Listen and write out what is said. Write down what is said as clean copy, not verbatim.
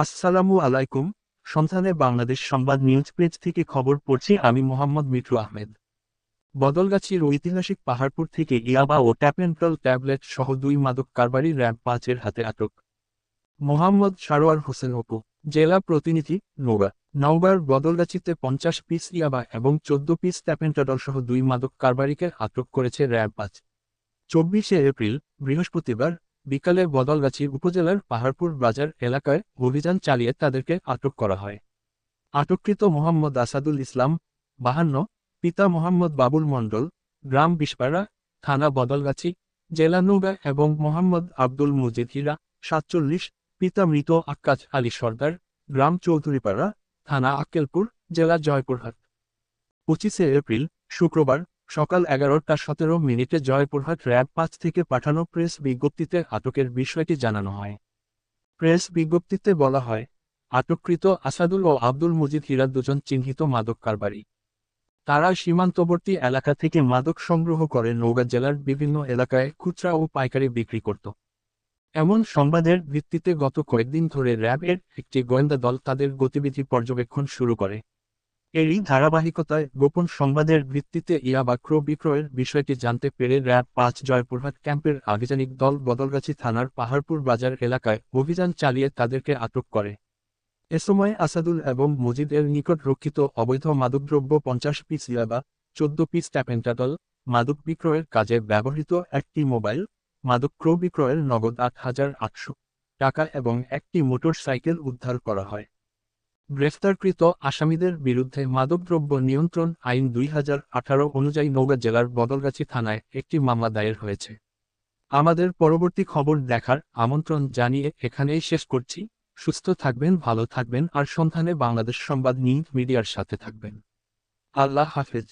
আসসালামু আলাইকুম। সন্ধানে বাংলাদেশ সংবাদ নিউজ পেজ থেকে খবর পড়ছি আমি মোহাম্মদ মিঠু আহমেদ। বদলগাছীর ঐতিহাসিক পাহাড়পুর থেকে ইয়াবা ও ট্যাপেন্টল ট্যাবলেট সহ 2 মাদক কারবারি র্যাব 5-এর হাতে আটক। মোহাম্মদ সারোয়ার হোসেন অপু, জেলা প্রতিনিধি, নওগাঁর বদলগাছীতে 50 পিস ইয়াবা এবং 14 পিস ট্যাপেন্টাডল সহ 2 মাদক কারবারিকে আটক করেছে র্যাব 5। 24শে এপ্রিল, বৃহস্পতিবার বিকালে বদলগাছী উপজেলার পাহাড়পুর বাজার এলাকায় অভিযান চালিয়ে তাদেরকে আটক করা হয়। আটককৃত মোহাম্মদ আসাদুল ইসলাম, 52, পিতা মোহাম্মদ বাবুল মণ্ডল, গ্রাম বিষপাড়া, থানা বদলগাছী, জেলা নওগাঁ এবং মোহাম্মদ আব্দুল মুজিদ হীরা, 47, পিতা মৃত আক্কাজ আলী সর্দার, গ্রাম চৌধুরীপাড়া, থানা আক্কেলপুর, জেলা জয়পুরহাট। 25শে এপ্রিল, শুক্রবার সকাল 11টা 17 মিনিটে জয়পুরহাট র্যাব 5 থেকে পাঠানো প্রেস বিজ্ঞপ্তিতে আটকের বিষয়টি জানানো হয়। প্রেস বিজ্ঞপ্তিতে বলা হয়, আটককৃত আসাদুল ও আব্দুল মুজিদ হীরা দুজন চিহ্নিত মাদক কারবারি। তারা সীমান্তবর্তী এলাকা থেকে মাদক সংগ্রহ করে নওগাঁ জেলার বিভিন্ন এলাকায় খুচরা ও পাইকারি বিক্রি করত। এমন সংবাদের ভিত্তিতে গত কয়েকদিন ধরে র্যাবের একটি গোয়েন্দা দল তাদের গতিবিধি পর্যবেক্ষণ শুরু করে। এরই ধারাবাহিকতায় গোপন সংবাদের ভিত্তিতে ইয়াবা ক্রয় বিক্রয়ের বিষয়টি জানতে পেরে র্যাব 5 জয়পুরহাট ক্যাম্পের আভিযানিক দল বদলগাছী থানার পাহাড়পুর বাজার এলাকায় অভিযান চালিয়ে তাদেরকে আটক করে। এ সময় আসাদুল এবং মজিদের নিকট রক্ষিত অবৈধ মাদকদ্রব্য 50 পিস ইয়াবা, 14 পিস ট্যাপেন্টাডল, মাদক বিক্রয়ের কাজে ব্যবহৃত একটি মোবাইল, মাদক ক্রয় বিক্রয়ের নগদ 8,800 টাকা এবং একটি মোটর সাইকেল উদ্ধার করা হয়। গ্রেফতারকৃত আসামিদের বিরুদ্ধে মাদকদ্রব্য নিয়ন্ত্রণ আইন 2018 অনুযায়ী নওগাঁ জেলার বদলগাছী থানায় একটি মামলা দায়ের হয়েছে। আমাদের পরবর্তী খবর দেখার আমন্ত্রণ জানিয়ে এখানেই শেষ করছি। সুস্থ থাকবেন, ভালো থাকবেন আর সন্ধানে বাংলাদেশ সংবাদ নিউজ মিডিয়ার সাথে থাকবেন। আল্লাহ হাফেজ।